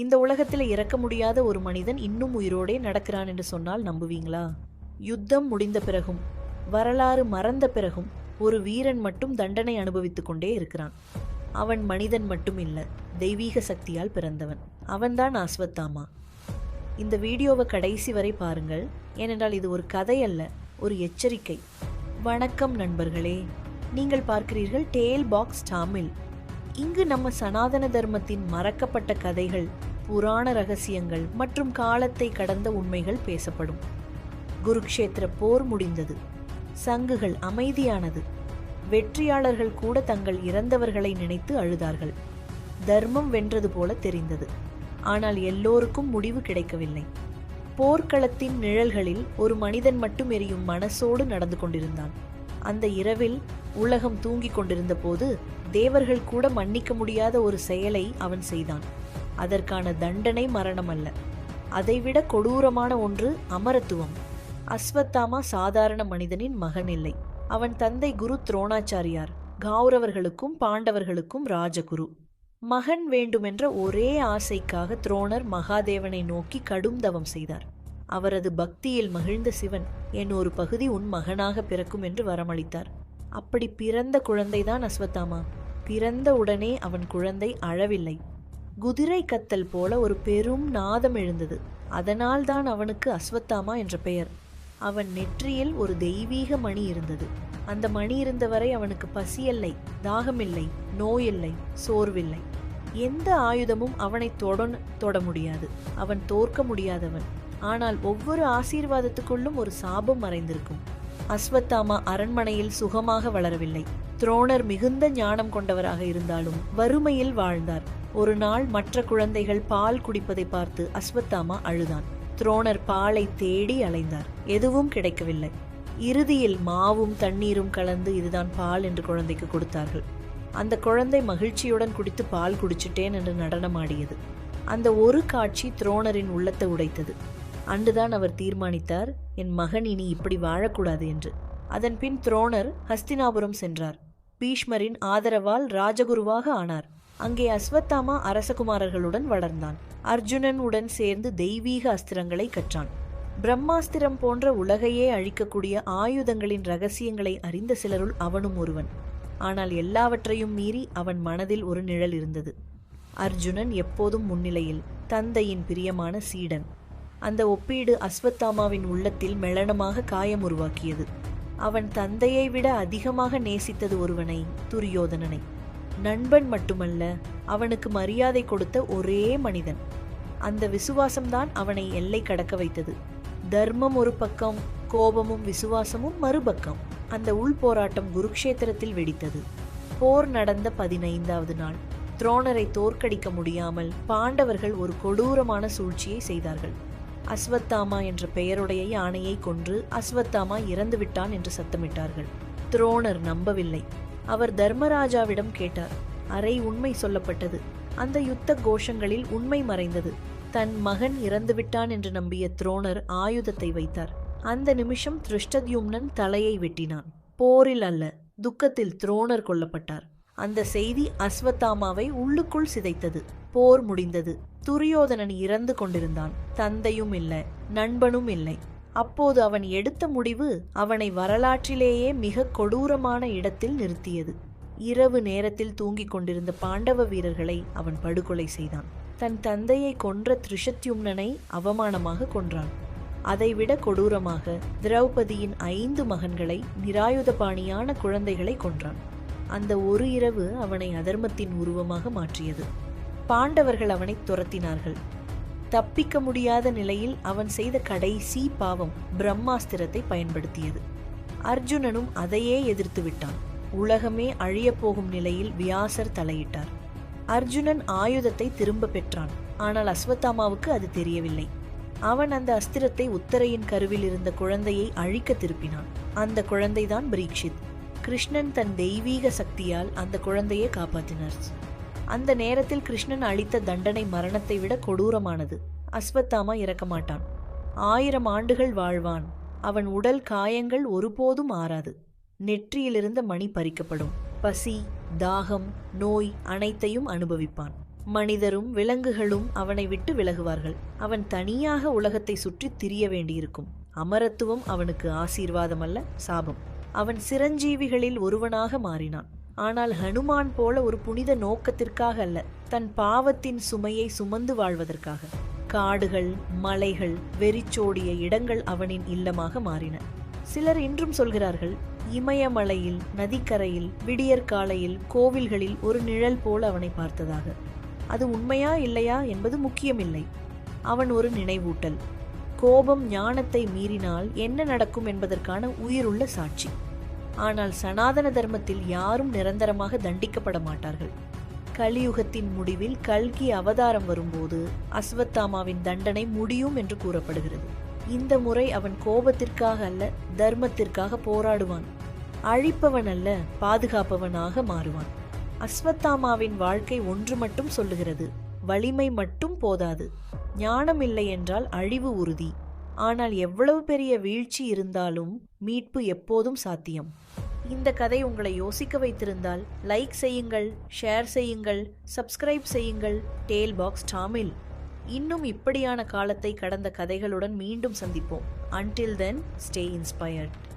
இந்த உலகத்தில் இறக்க முடியாத ஒரு மனிதன் இன்னும் உயிரோடே நடக்கிறான் என்று சொன்னால் நம்புவீங்களா? யுத்தம் முடிந்த பிறகும், வரலாறு மறந்த பிறகும் ஒரு வீரன் மட்டும் தண்டனை அனுபவித்துக் கொண்டே இருக்கிறான். அவன் மனிதன் மட்டும் இல்ல, தெய்வீக சக்தியால் பிறந்தவன். அவன்தான் அஸ்வத்தாமா. இந்த வீடியோவை கடைசி வரை பாருங்கள், ஏனென்றால் இது ஒரு கதை அல்ல, ஒரு எச்சரிக்கை. வணக்கம் நண்பர்களே, நீங்கள் பார்க்கிறீர்கள் டேல் பாக்ஸ் தமிழ். இங்கு நம்ம சனாதன தர்மத்தின் மறக்கப்பட்ட கதைகள், புராண ரகசியங்கள் மற்றும் காலத்தை கடந்த உண்மைகள் பேசப்படும். குருக்ஷேத்திர போர் முடிந்தது. சங்குகள் அமைதியானது. வெற்றியாளர்கள் கூட தங்கள் இறந்தவர்களை நினைத்து அழுதார்கள். தர்மம் வென்றது போல தெரிந்தது. ஆனால் எல்லோருக்கும் முடிவு கிடைக்கவில்லை. போர்க்களத்தின் நிழல்களில் ஒரு மனிதன் மட்டும் எரியும் மனசோடு நடந்து கொண்டிருந்தான். அந்த இரவில் உலகம் தூங்கிக் கொண்டிருந்த போது தேவர்கள் கூட மன்னிக்க முடியாத ஒரு செயலை அவன் செய்தான். அதற்கான தண்டனை மரணம் அல்ல, அதைவிட கொடூரமான ஒன்று அமரத்துவம். அஸ்வத்தாமா சாதாரண மனிதனின் மகன் இல்லை. அவன் தந்தை குரு துரோணாச்சாரியார், கௌரவர்களுக்கும் பாண்டவர்களுக்கும் ராஜகுரு. மகன் வேண்டுமென்ற ஒரே ஆசைக்காக துரோணர் மகாதேவனை நோக்கி கடும் தவம் செய்தார். அவரது பக்தியில் மகிழ்ந்த சிவன், என் ஒரு பகுதி உன் மகனாக பிறக்கும் என்று வரமளித்தார். அப்படி பிறந்த குழந்தைதான் அஸ்வத்தாமா. பிறந்த உடனே அவன் குழந்தை அழவில்லை. குதிரை கத்தல் போல ஒரு பெரும் நாதம் எழுந்தது. அதனால்தான் அவனுக்கு அஸ்வத்தாமா என்ற பெயர். அவன் நெற்றியில் ஒரு தெய்வீக மணி இருந்தது. அந்த மணி இருந்தவரை அவனுக்கு பசியில்லை, தாகமில்லை, நோயில்லை, சோர்வில்லை. எந்த ஆயுதமும் அவனை தொட முடியாது. அவன் தோற்க முடியாதவன். ஆனால் ஒவ்வொரு ஆசீர்வாதத்துக்குள்ளும் ஒரு சாபம் மறைந்திருக்கும். அஸ்வத்தாமா அரண்மனையில் சுகமாக வளரவில்லை. துரோணர் மிகுந்த ஞானம் கொண்டவராக இருந்தாலும் வறுமையில் வாழ்ந்தார். ஒரு நாள் மற்ற குழந்தைகள் பால் குடிப்பதை பார்த்து அஸ்வத்தாமா அழுதான். துரோணர் பாலை தேடி அலைந்தார். எதுவும் கிடைக்கவில்லை. இறுதியில் மாவும் தண்ணீரும் கலந்து இதுதான் பால் என்று குழந்தைக்கு கொடுத்தார்கள். அந்த குழந்தை மகிழ்ச்சியுடன் குடித்து பால் குடிச்சிட்டேன் என்று நடனமாடியது. அந்த ஒரு காட்சி துரோணரின் உள்ளத்தை உடைத்தது. அன்றுதான் அவர் தீர்மானித்தார், என் மகன் இனி இப்படி வாழக்கூடாது என்று. அதன் பின் துரோணர் ஹஸ்தினாபுரம் சென்றார். பீஷ்மரின் ஆதரவால் ராஜகுருவாக ஆனார். அங்கே அஸ்வத்தாமா அரசகுமாரர்களுடன் வளர்ந்தான். அர்ஜுனன் உடன் சேர்ந்து தெய்வீக அஸ்திரங்களை கற்றான். பிரம்மாஸ்திரம் போன்ற உலகையே அழிக்கக்கூடிய ஆயுதங்களின் ரகசியங்களை அறிந்த சிலருள் அவனும் ஒருவன். ஆனால் எல்லாவற்றையும் மீறி அவன் மனதில் ஒரு நிழல் இருந்தது. அர்ஜுனன் எப்போதும் முன்னிலையில், தந்தையின் பிரியமான சீடன். அந்த ஒப்பீடு அஸ்வத்தாமாவின் உள்ளத்தில் மெளனமாக காயம் உருவாக்கியது. அவன் தந்தையை விட அதிகமாக நேசித்தது ஒருவனை, துரியோதனனை. நண்பன் மட்டுமல்ல, அவனுக்கு மரியாதை கொடுத்த ஒரே மனிதன். அந்த விசுவாசம்தான் அவனை எல்லை கடக்க வைத்தது. தர்மம் ஒரு பக்கம், கோபமும் விசுவாசமும் மறுபக்கம். அந்த உள் போராட்டம் குருக்ஷேத்திரத்தில் வெடித்தது. போர் நடந்த 15வது நாள். துரோணரை தோற்கடிக்க முடியாமல் பாண்டவர்கள் ஒரு கொடூரமான சூழ்ச்சியை செய்தார்கள். அஸ்வத்தாமா என்ற பெயருடைய யானையை கொன்று அஸ்வத்தாமா இறந்து விட்டான் என்று சத்தமிட்டார்கள். துரோணர் நம்பவில்லை. அவர் தர்மராஜாவிடம் கேட்டார். அரை உண்மை சொல்லப்பட்டது. அந்த யுத்த கோஷங்களில் உண்மை மறைந்தது. தன் மகன் இறந்துவிட்டான் என்று நம்பிய துரோணர் ஆயுதத்தை வைத்தார். அந்த நிமிஷம் திருஷ்டத்யும்னன் தலையை வெட்டினான். போரில் அல்ல, துக்கத்தில் துரோணர் கொல்லப்பட்டார். அந்த செய்தி அஸ்வத்தாமாவை உள்ளுக்குள் சிதைத்தது. போர் முடிந்தது. துரியோதனன் இறந்து கொண்டிருந்தான். தந்தையும் இல்லை, நண்பனும் இல்லை. அப்போது அவன் எடுத்த முடிவு அவனை வரலாற்றிலேயே மிக கொடூரமான இடத்தில் நிறுத்தியது. இரவு நேரத்தில் தூங்கிக் கொண்டிருந்த பாண்டவ வீரர்களை அவன் படுகொலை செய்தான். தன் தந்தையை கொன்ற திருஷத்யும்னனை அவமானமாக கொன்றான். அதைவிட கொடூரமாக திரௌபதியின் 5 மகன்களை, நிராயுதபாணியான குழந்தைகளை கொன்றான். அந்த ஒரு இரவு அவனை அதர்மத்தின் உருவமாக மாற்றியது. பாண்டவர்கள் அவனை துரத்தினார்கள். தப்பிக்க முடியாத நிலையில் அவன் செய்த கடைசி பாவம் பிரம்மாஸ்திரத்தை பயன்படுத்தியது. அர்ஜுனனும் அதையே எதிர்த்து விட்டான். உலகமே அழியப்போகும் நிலையில் வியாசர் தலையிட்டார். அர்ஜுனன் ஆயுதத்தை திரும்ப பெற்றான். ஆனால் அஸ்வத்தாமாவுக்கு அது தெரியவில்லை. அவன் அந்த அஸ்திரத்தை உத்தரையின் கருவில் இருந்த குழந்தையை அழிக்க திருப்பினான். அந்த குழந்தைதான் பரீட்சித். கிருஷ்ணன் தன் தெய்வீக சக்தியால் அந்த குழந்தையை காப்பாற்றினார். அந்த நேரத்தில் கிருஷ்ணன் அளித்த தண்டனை மரணத்தை விட கொடூரமானது. அஸ்வத்தாமா இறக்க மாட்டான். 1000 ஆண்டுகள் வாழ்வான். அவன் உடல் காயங்கள் ஒருபோதும் ஆறாது. நெற்றியிலிருந்த மணி பறிக்கப்படும். பசி, தாகம், நோய் அனைத்தையும் அனுபவிப்பான். மனிதரும் விலங்குகளும் அவனை விட்டு விலகுவார்கள். அவன் தனியாக உலகத்தை சுற்றி திரிய வேண்டியிருக்கும். அமரத்துவம் அவனுக்கு ஆசீர்வாதம் அல்ல, சாபம். அவன் சிரஞ்சீவிகளில் ஒருவனாக மாறினான். ஆனால் ஹனுமான் போல ஒரு புனித நோக்கத்திற்காக அல்ல, தன் பாவத்தின் சுமையை சுமந்து வாழ்வதற்காக. காடுகள், மலைகள், வெறிச்சோடிய இடங்கள் அவனின் இல்லமாக மாறின. சிலர் இன்றும் சொல்கிறார்கள், இமயமலையில், நதிக்கரையில், விடியற்காலையில், கோவில்களில் ஒரு நிழல் போல அவனை பார்த்ததாக. அது உண்மையா இல்லையா என்பது முக்கியமில்லை. அவன் ஒரு நினைவூட்டல். கோபம் ஞானத்தை மீறினால் என்ன நடக்கும் என்பதற்கான உயிருள்ள சாட்சி. ஆனால் சனாதன தர்மத்தில் யாரும் நிரந்தரமாக தண்டிக்கப்பட மாட்டார்கள். கலியுகத்தின் முடிவில் கல்கி அவதாரம் வரும்போது அஸ்வத்தாமாவின் தண்டனை முடியும் என்று கூறப்படுகிறது. இந்த முறை அவன் கோபத்திற்காக அல்ல, தர்மத்திற்காக போராடுவான். அழிப்பவன் அல்ல, பாதுகாப்பவனாக மாறுவான். அஸ்வத்தாமாவின் வாழ்க்கை ஒன்று மட்டும் சொல்லுகிறது, வலிமை மட்டும் போதாது. ஞானம் இல்லை என்றால் அழிவு உறுதி. ஆனால் எவ்வளவு பெரிய வீழ்ச்சி இருந்தாலும் மீட்பு எப்போதும் சாத்தியம். இந்த கதை உங்களை யோசிக்க வைத்திருந்தால் லைக் செய்யுங்கள், ஷேர் செய்யுங்கள், சப்ஸ்கிரைப் செய்யுங்கள். Tale Box Tamil. இன்னும் இப்படியான காலத்தை கடந்த கதைகளுடன் மீண்டும் சந்திப்போம். Until then, stay inspired.